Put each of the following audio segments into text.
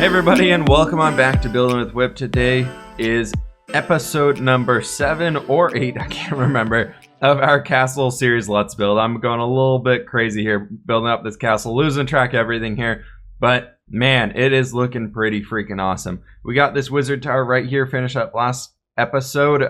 Hey everybody, and welcome on back to Building with Whip. Today is episode number 7 or 8, I can't remember, of our castle series Let's Build. I'm going a little bit crazy here building up this castle, losing track of everything here, but man, it is looking pretty freaking awesome. We got this wizard tower right here, finished up last episode,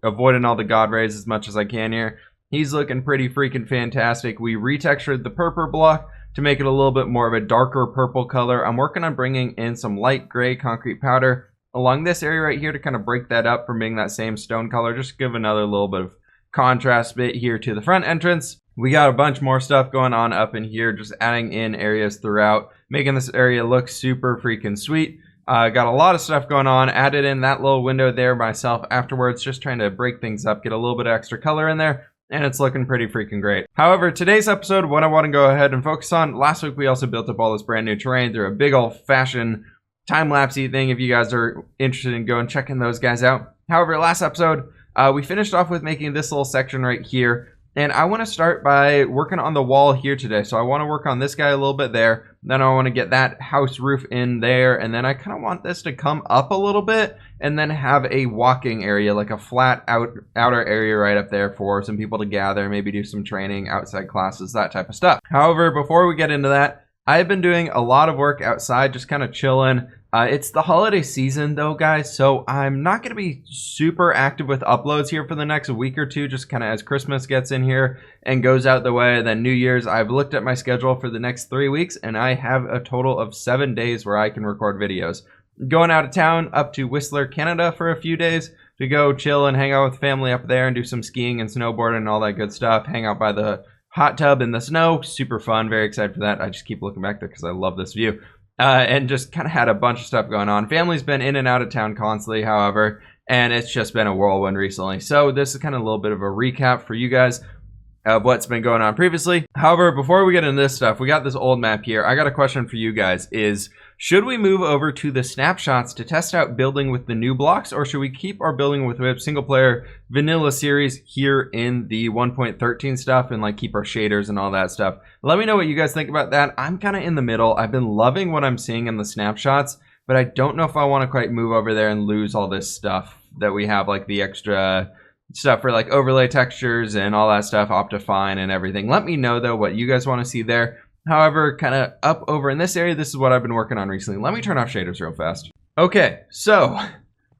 avoiding all the god rays as much as I can here. He's looking pretty freaking fantastic. We retextured the purple block to make it a little bit more of a darker purple color. I'm working on bringing in some light gray concrete powder along this area right here to kind of break that up from being that same stone color. Just give another little bit of contrast bit here to the front entrance. We got a bunch more stuff going on up in here, just adding in areas throughout, making this area look super freaking sweet. Got a lot of stuff going on. Added in that little window there myself afterwards, just trying to break things up, get a little bit of extra color in there. And it's looking pretty freaking great. However, today's episode, what I want to go ahead and focus on, last week we also built up all this brand new terrain through a big old fashioned time-lapse-y thing if you guys are interested in going checking those guys out. However, last episode, we finished off with making this little section right here. And I want to start by working on the wall here today. So I want to work on this guy a little bit there. Then I want to get that house roof in there. And then I kind of want this to come up a little bit and then have a walking area, like a flat outer area right up there for some people to gather, maybe do some training, outside classes, that type of stuff. However, before we get into that, I've been doing a lot of work outside, just kind of chilling. It's the holiday season though, guys, so I'm not going to be super active with uploads here for the next week or two, just kind of as Christmas gets in here and goes out the way. Then New Year's, I've looked at my schedule for the next 3 weeks, and I have a total of 7 days where I can record videos. Going out of town up to Whistler, Canada for a few days to go chill and hang out with family up there and do some skiing and snowboarding and all that good stuff. Hang out by the hot tub in the snow. Super fun. Very excited for that. I just keep looking back there because I love this view. And just kind of had a bunch of stuff going on. Family's been in and out of town constantly, however, and it's just been a whirlwind recently. So this is kind of a little bit of a recap for you guys of what's been going on previously. However, before we get into this stuff, we got this old map here. I got a question for you guys is, should we move over to the snapshots to test out building with the new blocks, or should we keep our building with Whip single player vanilla series here in the 1.13 stuff and like keep our shaders and all that stuff? Let me know what you guys think about that. I'm kind of in the middle. I've been loving what I'm seeing in the snapshots, but I don't know if I want to quite move over there and lose all this stuff that we have, like the extra stuff for like overlay textures and all that stuff, Optifine and everything. Let me know though what you guys want to see there. However, kind of up over in this area, this is what I've been working on recently. Let me turn off shaders real fast. Okay, so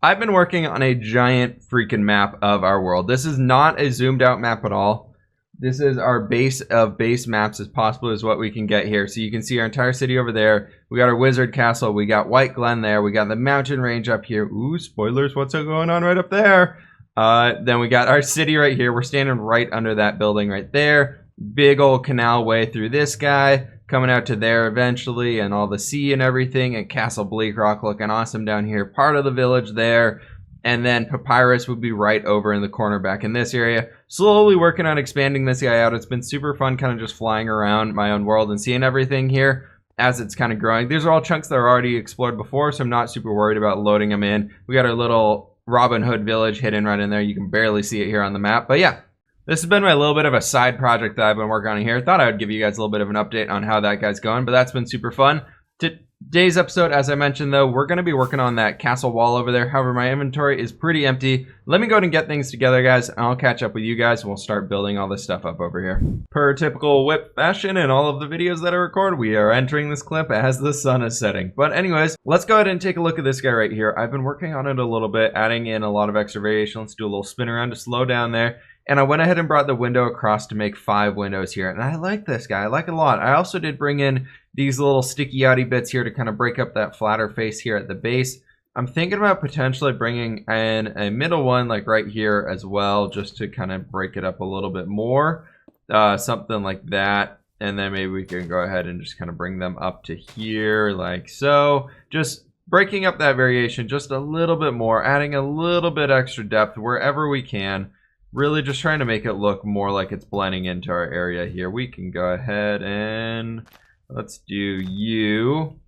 I've been working on a giant freaking map of our world. This is not a zoomed out map at all. This is our base of base maps as possible is what we can get here. So you can see our entire city over there. We got our wizard castle. We got White Glen there. We got the mountain range up here. Ooh, spoilers, what's going on right up there? Then we got our city right here. We're standing right under that building right there. Big old canal way through this guy, coming out to there eventually, and all the sea and everything, and Castle Bleak Rock looking awesome down here. Part of the village there, and then Papyrus would be right over in the corner back in this area. Slowly working on expanding this guy out. It's been super fun kind of just flying around my own world and seeing everything here as it's kind of growing. These are all chunks that are already explored before, so I'm not super worried about loading them in. We got our little Robin Hood village hidden right in there. You can barely see it here on the map, but yeah. This has been my little bit of a side project that I've been working on here. Thought I would give you guys a little bit of an update on how that guy's going, but that's been super fun. Today's episode, as I mentioned though, we're going to be working on that castle wall over there. However, my inventory is pretty empty. Let me go ahead and get things together, guys, and I'll catch up with you guys and we'll start building all this stuff up over here. Per typical Whip fashion in all of the videos that I record, we are entering this clip as the sun is setting. But anyways, let's go ahead and take a look at this guy right here. I've been working on it a little bit, adding in a lot of extra variation. Let's do a little spin around to slow down there. And I went ahead and brought the window across to make 5 windows here. And I like this guy. I like it a lot. I also did bring in these little sticky outy bits here to kind of break up that flatter face here at the base. I'm thinking about potentially bringing in a middle one like right here as well, just to kind of break it up a little bit more. Something like that. And then maybe we can go ahead and just kind of bring them up to here like so. Just breaking up that variation just a little bit more, adding a little bit extra depth wherever we can. Really just trying to make it look more like it's blending into our area here. We can go ahead and let's do you.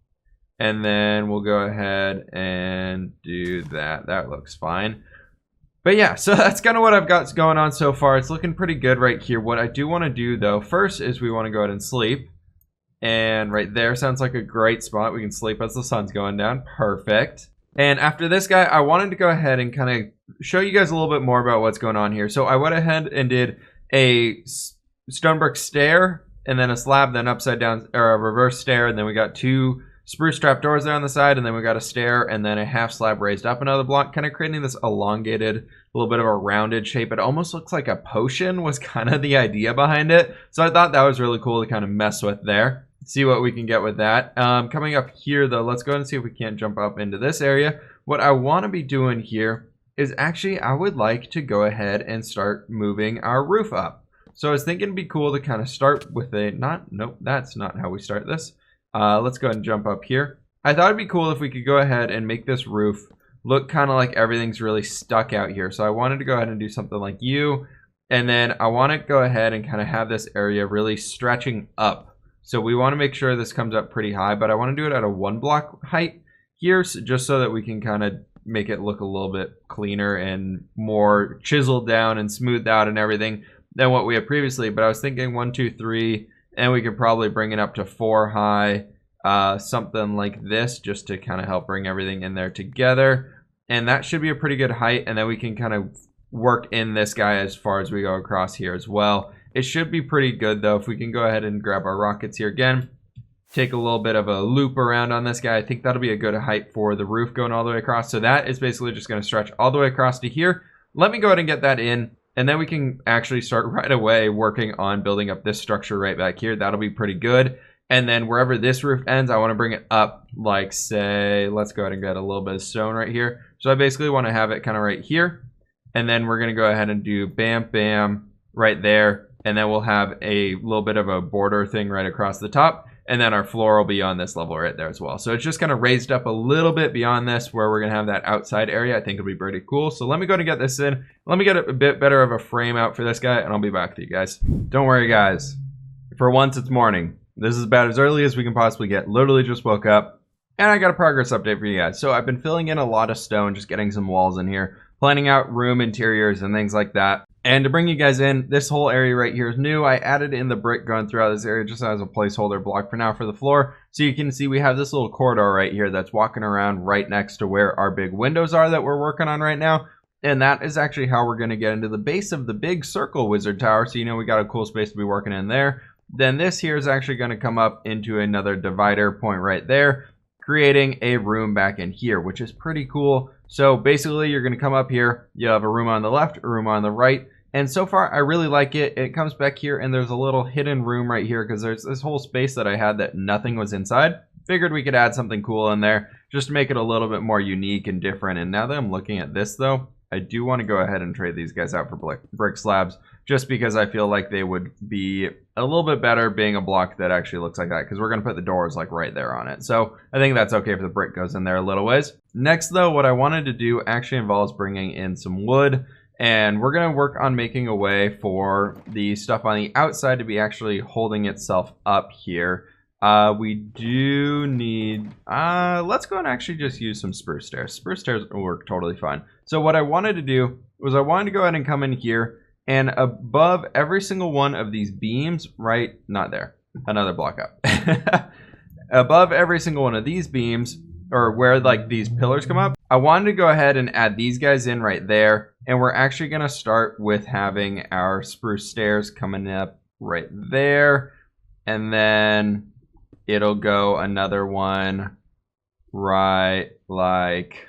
And then we'll go ahead and do that. That looks fine. But yeah, so that's kind of what I've got going on so far. It's looking pretty good right here. What I do want to do though, first is we want to go ahead and sleep. And right there sounds like a great spot. We can sleep as the sun's going down. Perfect. And after this guy, I wanted to go ahead and kind of show you guys a little bit more about what's going on here. So I went ahead and did a stone brick stair, and then a slab, then upside down, or a reverse stair, and then we got 2 spruce trapdoors there on the side, and then we got a stair, and then a half slab raised up another block, kind of creating this elongated, little bit of a rounded shape. It almost looks like a potion was kind of the idea behind it. So I thought that was really cool to kind of mess with there. See what we can get with that. Coming up here though, let's go ahead and see if we can't jump up into this area. What I want to be doing here is actually, I would like to go ahead and start moving our roof up. So I was thinking it'd be cool to kind of start with a, nope, that's not how we start this. Let's go ahead and jump up here. I thought it'd be cool if we could go ahead and make this roof look kind of like everything's really stuck out here. So I wanted to go ahead and do something like you. And then I want to go ahead and kind of have this area really stretching up. So we want to make sure this comes up pretty high, but I want to do it at a 1 block height here, just so that we can kind of make it look a little bit cleaner and more chiseled down and smoothed out and everything than what we had previously. But I was thinking 1, 2, 3, and we could probably bring it up to 4 high, something like this, just to kind of help bring everything in there together. And that should be a pretty good height, and then we can kind of work in this guy as far as we go across here as well. It should be pretty good though. If we can go ahead and grab our rockets here again, take a little bit of a loop around on this guy. I think that'll be a good height for the roof going all the way across. So that is basically just going to stretch all the way across to here. Let me go ahead and get that in, and then we can actually start right away working on building up this structure right back here. That'll be pretty good. And then wherever this roof ends, I want to bring it up, like say, let's go ahead and get a little bit of stone right here. So I basically want to have it kind of right here. And then we're going to go ahead and do bam, bam right there. And then we'll have a little bit of a border thing right across the top. And then our floor will be on this level right there as well. So it's just kind of raised up a little bit beyond this where we're going to have that outside area. I think it'll be pretty cool. So let me go ahead and get this in. Let me get a bit better of a frame out for this guy, and I'll be back with you guys. Don't worry, guys. For once, it's morning. This is about as early as we can possibly get. Literally just woke up. And I got a progress update for you guys. So I've been filling in a lot of stone, just getting some walls in here, planning out room interiors and things like that. And to bring you guys in, this whole area right here is new. I added in the brick going throughout this area just as a placeholder block for now for the floor. So you can see we have this little corridor right here that's walking around right next to where our big windows are that we're working on right now. And that is actually how we're going to get into the base of the big circle wizard tower. So you know we got a cool space to be working in there. Then this here is actually going to come up into another divider point right there, creating a room back in here, which is pretty cool. So basically you're going to come up here, you have a room on the left, a room on the right. And so far, I really like it. It comes back here, and there's a little hidden room right here because there's this whole space that I had that nothing was inside. Figured we could add something cool in there just to make it a little bit more unique and different. And now that I'm looking at this, though, I do want to go ahead and trade these guys out for brick slabs just because I feel like they would be a little bit better being a block that actually looks like that because we're going to put the doors like right there on it. So I think that's okay if the brick goes in there a little ways. Next, though, what I wanted to do actually involves bringing in some wood. And we're going to work on making a way for the stuff on the outside to be actually holding itself up here. We do need, let's go and actually just use some spruce stairs. Spruce stairs will work totally fine. So what I wanted to do was I wanted to go ahead and come in here and above every single one of these beams, right, not there, another block up. Above every single one of these beams, or where like these pillars come up, I wanted to go ahead and add these guys in right there. And we're actually going to start with having our spruce stairs coming up right there. And then it'll go another one right like,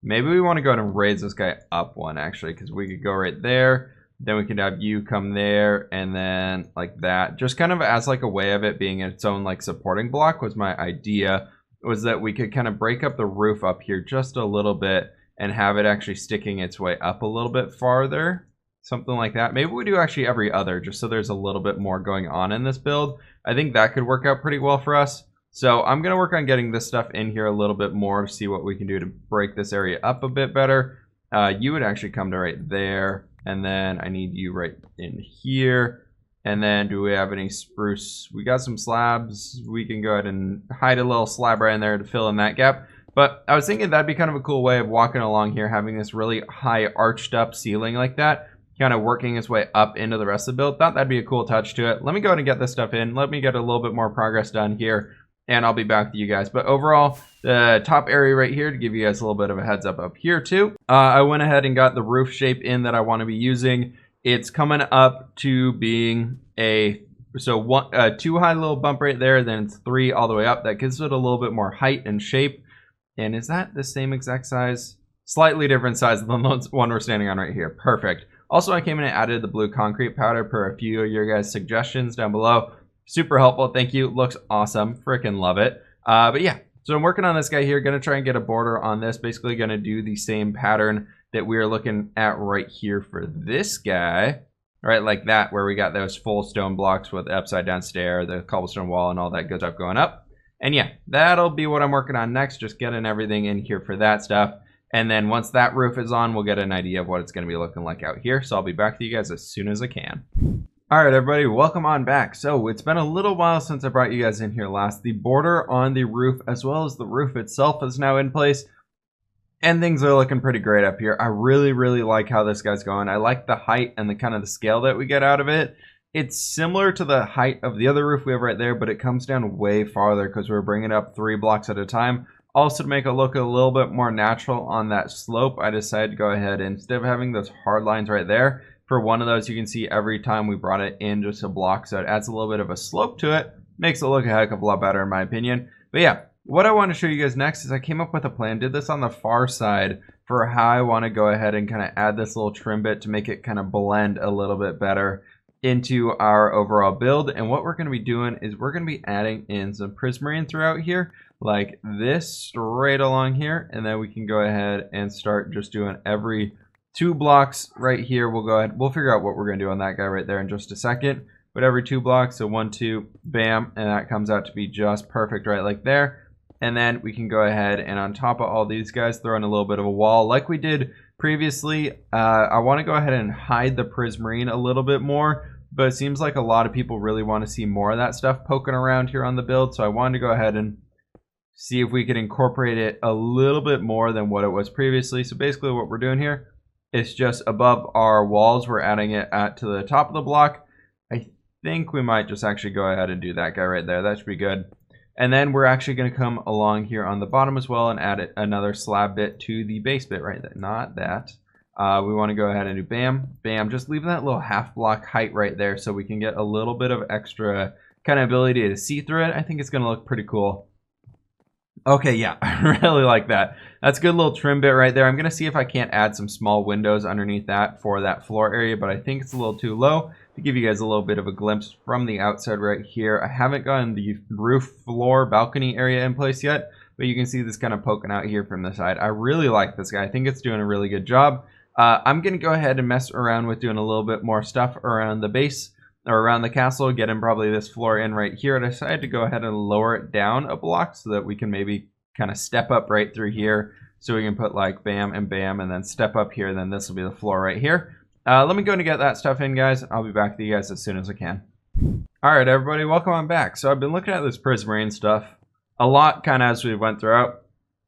maybe we want to go ahead and raise this guy up one actually, because we could go right there. Then we could have you come there and then like that. Just kind of as like a way of it being its own like supporting block was my idea, was that we could kind of break up the roof up here just a little bit and have it actually sticking its way up a little bit farther. Something like that. Maybe we do actually every other, just so there's a little bit more going on in this build. I think that could work out pretty well for us. So I'm going to work on getting this stuff in here a little bit more to see what we can do to break this area up a bit better. You would actually come to right there. And then I need you right in here. And then do we have any spruce? We got some slabs. We can go ahead and hide a little slab right in there to fill in that gap. But I was thinking that'd be kind of a cool way of walking along here, having this really high arched up ceiling like that. kind of working his way up into the rest of the build. Thought that'd be a cool touch to it. Let me go ahead and get this stuff in. Let me get a little bit more progress done here, and I'll be back with you guys. But overall, the top area right here, to give you guys a little bit of a heads up here too, I went ahead and got the roof shape in that I want to be using. It's coming up to being a two high little bump right there, then it's 3 all the way up. That gives it a little bit more height and shape. And is that the same exact size? Slightly different size than the one we're standing on right here. Perfect. Also, I came in and added the blue concrete powder per a few of your guys' suggestions down below. Super helpful. Thank you. Looks awesome. Freaking love it. But yeah, so I'm working on this guy here. Going to try and get a border on this. Basically going to do the same pattern that we are looking at right here for this guy. Right, like that, where we got those full stone blocks with the upside down stair, the cobblestone wall, and all that good stuff going up. And yeah, that'll be what I'm working on next. Just getting everything in here for that stuff. And then once that roof is on, we'll get an idea of what it's going to be looking like out here. So I'll be back to you guys as soon as I can. All right, everybody, welcome on back. So it's been a little while since I brought you guys in here last. The border on the roof, as well as the roof itself, is now in place. And things are looking pretty great up here. I really, really like how this guy's going. I like the height and the kind of the scale that we get out of it. It's similar to the height of the other roof we have right there, but it comes down way farther because we're bringing it up 3 blocks at a time. Also, to make it look a little bit more natural on that slope, I decided to go ahead and instead of having those hard lines right there, for one of those, you can see every time we brought it in just a block, so it adds a little bit of a slope to it. Makes it look a heck of a lot better in my opinion. But yeah, what I want to show you guys next is I came up with a plan, did this on the far side for how I want to go ahead and kind of add this little trim bit to make it kind of blend a little bit better into our overall build. And what we're going to be doing is we're going to be adding in some prismarine throughout here, like this straight along here, and then we can go ahead and start just doing every 2 blocks right here. We'll figure out what we're going to do on that guy right there in just a second. But every 2 blocks, so 1, 2, bam, and that comes out to be just perfect right like there. And then we can go ahead and on top of all these guys, throw in a little bit of a wall like we did previously. I want to go ahead and hide the prismarine a little bit more, but it seems like a lot of people really want to see more of that stuff poking around here on the build. So I wanted to go ahead and see if we could incorporate it a little bit more than what it was previously. So basically what we're doing here is just above our walls, we're adding it to the top of the block. I think we might just actually go ahead and do that guy right there. That should be good. And then we're actually going to come along here on the bottom as well and add another slab bit to the base bit right there. Not that. We want to go ahead and do bam, bam. Just leaving that little half block height right there so we can get a little bit of extra kind of ability to see through it. I think it's going to look pretty cool. Okay, yeah, I really like that. That's a good little trim bit right there. I'm going to see if I can't add some small windows underneath that for that floor area, but I think it's a little too low to give you guys a little bit of a glimpse from the outside right here. I haven't gotten the roof floor balcony area in place yet, but you can see this kind of poking out here from the side. I really like this guy. I think it's doing a really good job. I'm going to go ahead and mess around with doing a little bit more stuff around the base or around the castle, getting probably this floor in right here. I decided to go ahead and lower it down a block so that we can maybe kind of step up right through here. So we can put like bam and bam and then step up here. Then this will be the floor right here. Let me go and get that stuff in, guys. I'll be back to you guys as soon as I can. All right, everybody, welcome on back. So I've been looking at this prismarine stuff a lot kind of as we went throughout,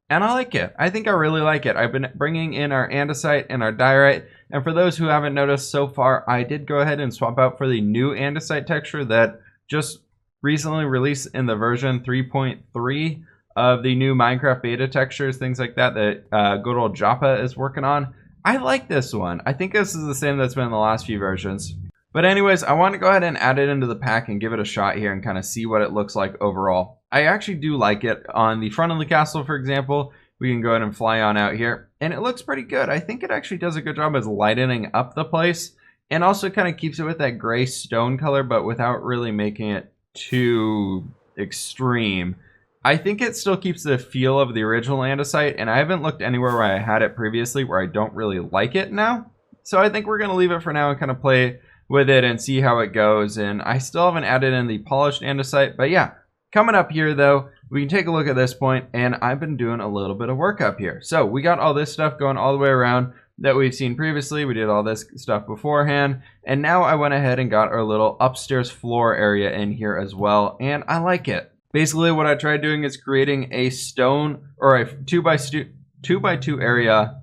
and I like it. I think I really like it. I've been bringing in our andesite and our diorite, and for those who haven't noticed so far, I did go ahead and swap out for the new andesite texture that just recently released in the version 3.3 of the new Minecraft beta textures, things like that, that good old Joppa is working on. I like this one. I think this is the same that's been in the last few versions. But anyways, I want to go ahead and add it into the pack and give it a shot here and kind of see what it looks like overall. I actually do like it. On the front of the castle, for example, we can go ahead and fly on out here, and it looks pretty good. I think it actually does a good job as lightening up the place, and also kind of keeps it with that gray stone color, but without really making it too extreme. I think it still keeps the feel of the original andesite, and I haven't looked anywhere where I had it previously where I don't really like it now. So I think we're going to leave it for now and kind of play with it and see how it goes. And I still haven't added in the polished andesite, but yeah, coming up here though, we can take a look at this point, and I've been doing a little bit of work up here. So we got all this stuff going all the way around that we've seen previously. We did all this stuff beforehand, and now I went ahead and got our little upstairs floor area in here as well, and I like it. Basically, what I tried doing is creating a stone or a 2x2 area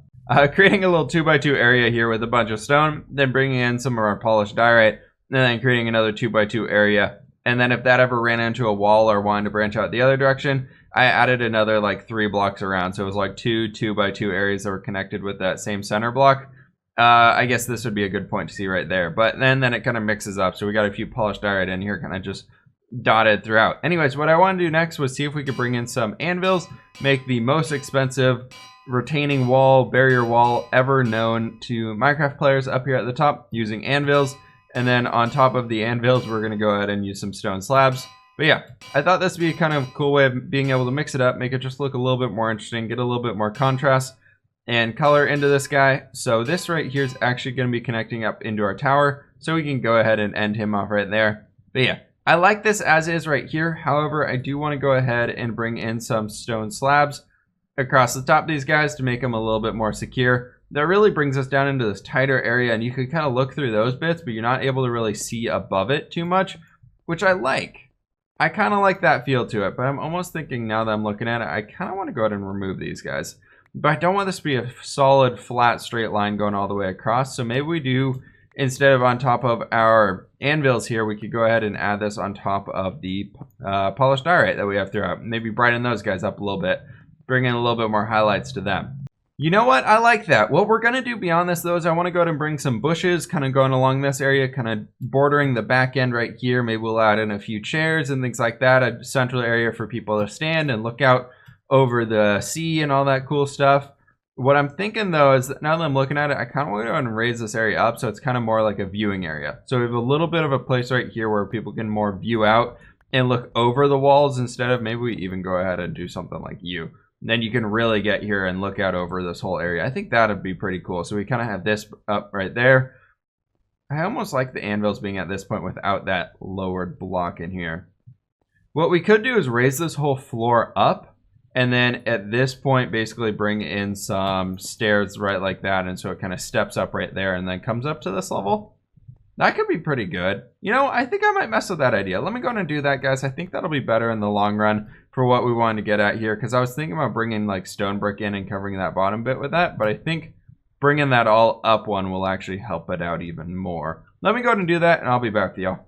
creating a little 2x2 area here with a bunch of stone, then bringing in some of our polished diorite, and then creating another 2x2 area. And then if that ever ran into a wall or wanted to branch out the other direction, I added another like 3 blocks around. So it was like 2x2 areas that were connected with that same center block. I guess this would be a good point to see right there. But then it kind of mixes up. So we got a few polished diorite in here kind of just dotted throughout. Anyways, what I wanted to do next was see if we could bring in some anvils, make the most expensive retaining wall, barrier wall ever known to Minecraft players up here at the top using anvils. And then on top of the anvils, we're going to go ahead and use some stone slabs. But yeah, I thought this would be kind of a cool way of being able to mix it up, make it just look a little bit more interesting, get a little bit more contrast and color into this guy. So this right here is actually going to be connecting up into our tower, so we can go ahead and end him off right there. But yeah, I like this as is right here. However, I do want to go ahead and bring in some stone slabs across the top of these guys to make them a little bit more secure. That really brings us down into this tighter area, and you can kind of look through those bits, but you're not able to really see above it too much, which I like. I kind of like that feel to it, but I'm almost thinking now that I'm looking at it, I kind of want to go ahead and remove these guys. But I don't want this to be a solid, flat, straight line going all the way across, so maybe we do, instead of on top of our anvils here, we could go ahead and add this on top of the polished diorite that we have throughout. Maybe brighten those guys up a little bit, bring in a little bit more highlights to them. You know what? I like that. What we're going to do beyond this, though, is I want to go ahead and bring some bushes kind of going along this area, kind of bordering the back end right here. Maybe we'll add in a few chairs and things like that, a central area for people to stand and look out over the sea and all that cool stuff. What I'm thinking, though, is that now that I'm looking at it, I kind of want to go ahead and raise this area up so it's kind of more like a viewing area. So we have a little bit of a place right here where people can more view out and look over the walls instead of maybe we even go ahead and do something like you. Then you can really get here and look out over this whole area. I think that would be pretty cool. So we kind of have this up right there. I almost like the anvils being at this point without that lowered block in here. What we could do is raise this whole floor up, and then at this point basically bring in some stairs right like that, and so it kind of steps up right there and then comes up to this level. That could be pretty good. You know, I think I might mess with that idea. Let me go ahead and do that, guys. I think that'll be better in the long run for what we wanted to get at here, because I was thinking about bringing like stone brick in and covering that bottom bit with that, but I think bringing that all up one will actually help it out even more. Let me go ahead and do that, and I'll be back with y'all.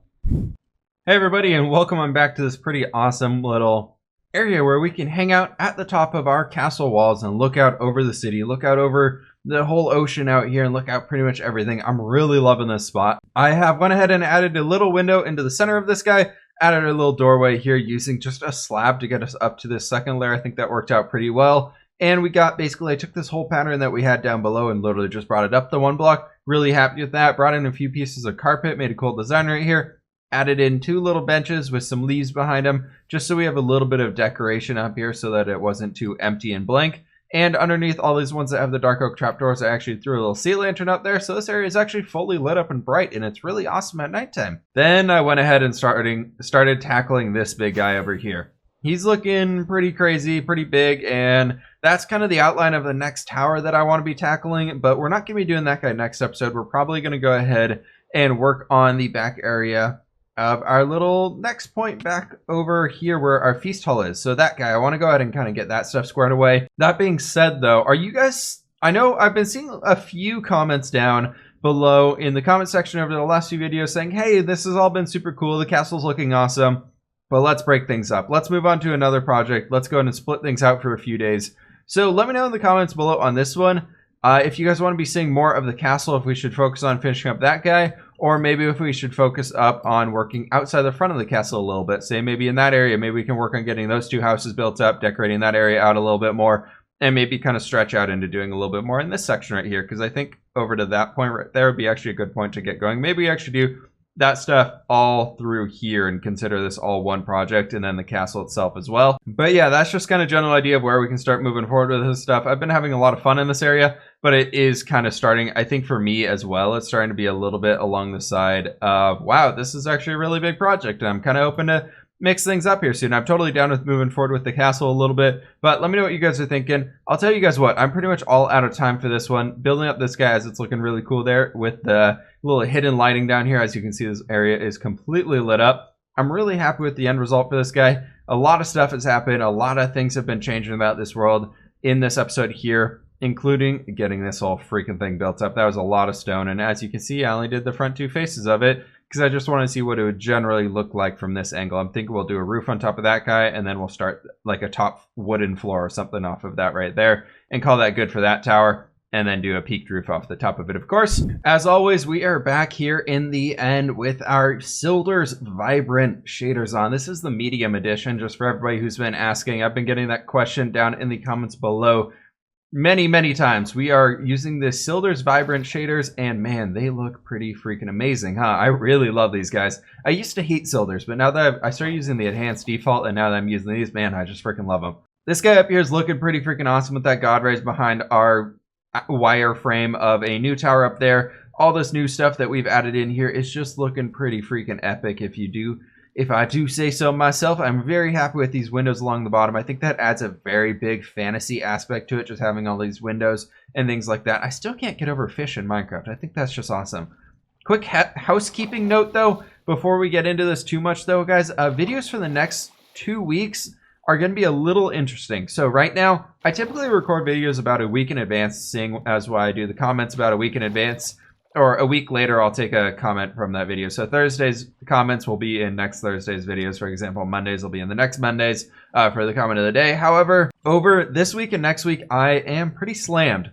Hey everybody, and welcome on back to this pretty awesome little area where we can hang out at the top of our castle walls and look out over the city, look out over the whole ocean out here, and look out pretty much everything. I'm really loving this spot. I have went ahead and added a little window into the center of this guy, added a little doorway here using just a slab to get us up to this second layer. I think that worked out pretty well. And we got basically, I took this whole pattern that we had down below and literally just brought it up the one block. Really happy with that. Brought in a few pieces of carpet, made a cool design right here. Added in 2 little benches with some leaves behind them, just so we have a little bit of decoration up here so that it wasn't too empty and blank. And underneath all these ones that have the dark oak trapdoors, I actually threw a little sea lantern up there, so this area is actually fully lit up and bright, and it's really awesome at nighttime. Then I went ahead and started tackling this big guy over here. He's looking pretty crazy, pretty big, and that's kind of the outline of the next tower that I want to be tackling, but we're not going to be doing that guy next episode. We're probably going to go ahead and work on the back area of our little next point back over here where our feast hall is. So that guy, I want to go ahead and kind of get that stuff squared away. That being said, though, are you guys, I know I've been seeing a few comments down below in the comment section over the last few videos saying, hey, this has all been super cool, the castle's looking awesome, but let's break things up. Let's move on to another project. Let's go ahead and split things out for a few days. So let me know in the comments below on this one if you guys want to be seeing more of the castle, if we should focus on finishing up that guy, or maybe if we should focus up on working outside the front of the castle a little bit. Say maybe in that area, maybe we can work on getting those 2 houses built up, decorating that area out a little bit more, and maybe kind of stretch out into doing a little bit more in this section right here, because I think over to that point right there would be actually a good point to get going. Maybe we actually do that stuff all through here and consider this all one project, and then the castle itself as well. But yeah, that's just kind of general idea of where we can start moving forward with this stuff. I've been having a lot of fun in this area, but it is kind of starting, I think for me as well, it's starting to be a little bit along the side of, wow, this is actually a really big project, and I'm kind of open to mix things up here soon. I'm totally down with moving forward with the castle a little bit, but let me know what you guys are thinking. I'll tell you guys what, I'm pretty much all out of time for this one. Building up this guy as it's looking really cool there with the little hidden lighting down here. As you can see, this area is completely lit up. I'm really happy with the end result for this guy. A lot of stuff has happened. A lot of things have been changing about this world in this episode here. including getting this whole freaking thing built up. That was a lot of stone, and as you can see, I only did the front 2 faces of it because I just want to see what it would generally look like from this angle. I'm thinking we'll do a roof on top of that guy, and then we'll start like a top wooden floor or something off of that right there, and call that good for that tower, and then do a peaked roof off the top of it, of course. As always, we are back here in the end with our Silder's Vibrant shaders on. This is the medium edition, just for everybody who's been asking. I've been getting that question down in the comments below many times. We are using the Silder's Vibrant shaders, and man, they look pretty freaking amazing, huh? I really love these guys. I used to hate Silder's, but now that I started using the enhanced default, and now that I'm using these, man, I just freaking love them. This guy up here is looking pretty freaking awesome with that God rays behind our wireframe of a new tower up there. All this new stuff that we've added in here is just looking pretty freaking epic. If I do say so myself, I'm very happy with these windows along the bottom. I think that adds a very big fantasy aspect to it, just having all these windows and things like that. I still can't get over fish in Minecraft. I think that's just awesome. Quick housekeeping note though, before we get into this too much though, guys, videos for the next 2 weeks are going to be a little interesting. So right now, I typically record videos about a week in advance, seeing as why I do the comments about a week in advance, or a week later, I'll take a comment from that video. So Thursday's comments will be in next Thursday's videos. For example, Mondays will be in the next Mondays for the comment of the day. However, over this week and next week, I am pretty slammed.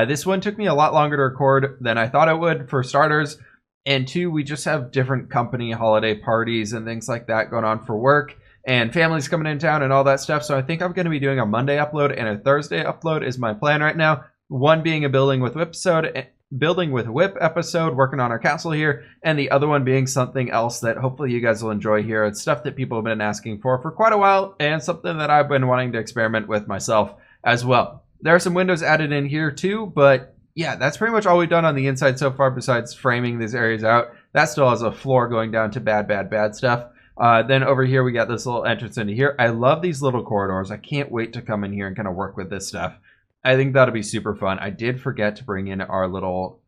This one took me a lot longer to record than I thought it would, for starters. And 2, we just have different company holiday parties and things like that going on for work. And families coming in town and all that stuff. So I think I'm going to be doing a Monday upload and a Thursday upload is my plan right now. One being a Building with Whip episode, working on our castle here, and the other one being something else that hopefully you guys will enjoy here. It's stuff that people have been asking for quite a while, and something that I've been wanting to experiment with myself as well. There are some windows added in here too, but yeah, that's pretty much all we've done on the inside so far besides framing these areas out. That still has a floor going down to bad stuff. Then over here, we got this little entrance into here. I love these little corridors. I can't wait to come in here and kind of work with this stuff. I think that'll be super fun. I did forget to bring in our little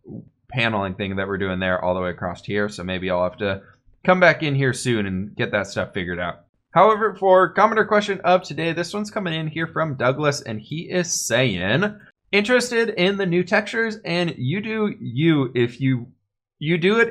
paneling thing that we're doing there all the way across here. So maybe I'll have to come back in here soon and get that stuff figured out. However, for commenter question of today, this one's coming in here from Douglas, and he is saying, interested in the new textures, and you do it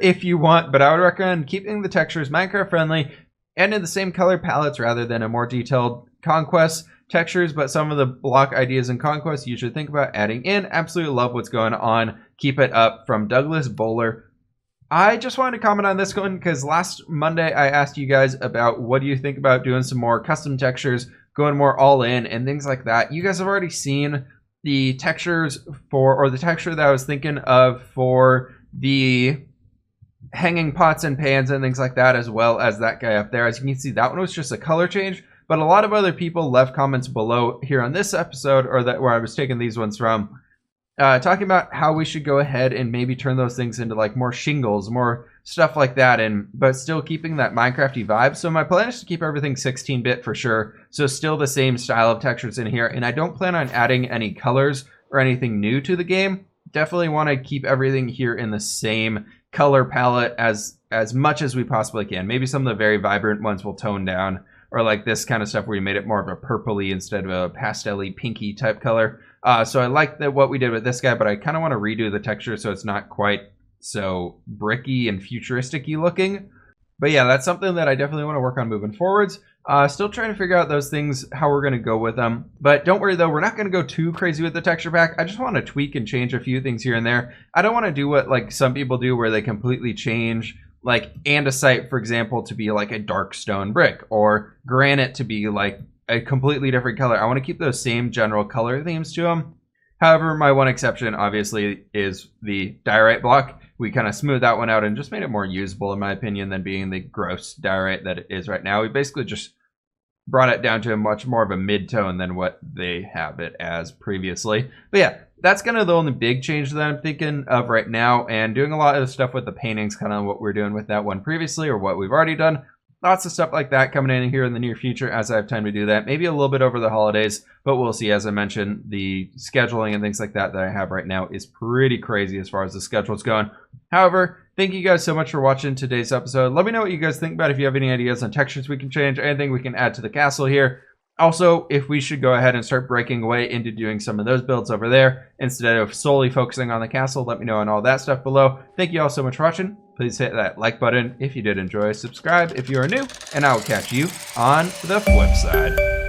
if you want, but I would recommend keeping the textures Minecraft friendly and in the same color palettes rather than a more detailed Conquest textures, but some of the block ideas in Conquest you should think about adding in. Absolutely love what's going on. Keep it up, from Douglas Bowler. I just wanted to comment on this one because last Monday I asked you guys about what do you think about doing some more custom textures, going more all in and things like that. You guys have already seen the textures or the texture that I was thinking of for the hanging pots and pans and things like that, as well as that guy up there. As you can see, that one was just a color change, but a lot of other people left comments below here on this episode, or that where I was taking these ones from, talking about how we should go ahead and maybe turn those things into like more shingles, more stuff like that, but still keeping that Minecrafty vibe. So my plan is to keep everything 16-bit for sure, so still the same style of textures in here, and I don't plan on adding any colors or anything new to the game. Definitely want to keep everything here in the same color palette as much as we possibly can. Maybe some of the very vibrant ones will tone down, or like this kind of stuff where we made it more of a purpley instead of a pastel-y pinky type color. So I like what we did with this guy, but I kind of want to redo the texture so it's not quite so bricky and futuristic-y looking. But yeah, that's something that I definitely want to work on moving forwards. Still trying to figure out those things, how we're going to go with them. But don't worry though, we're not going to go too crazy with the texture pack. I just want to tweak and change a few things here and there. I don't want to do what like some people do where they completely change like andesite, for example, to be like a dark stone brick, or granite to be like a completely different color. I want to keep those same general color themes to them. However, my one exception obviously is the diorite block. We kind of smoothed that one out and just made it more usable, in my opinion, than being the gross diorite that it is right now. We basically just brought it down to a much more of a mid-tone than what they have it as previously. But yeah, that's kind of the only big change that I'm thinking of right now, and doing a lot of stuff with the paintings, kind of what we're doing with that one previously, or what we've already done. Lots of stuff like that coming in here in the near future as I have time to do that. Maybe a little bit over the holidays, but we'll see. As I mentioned, the scheduling and things like that I have right now is pretty crazy as far as the schedule's going. However, thank you guys so much for watching today's episode. Let me know what you guys think about, if you have any ideas on textures we can change, anything we can add to the castle here. Also, if we should go ahead and start breaking away into doing some of those builds over there instead of solely focusing on the castle, let me know on all that stuff below. Thank you all so much for watching. Please hit that like button if you did enjoy. Subscribe if you are new, and I will catch you on the flip side.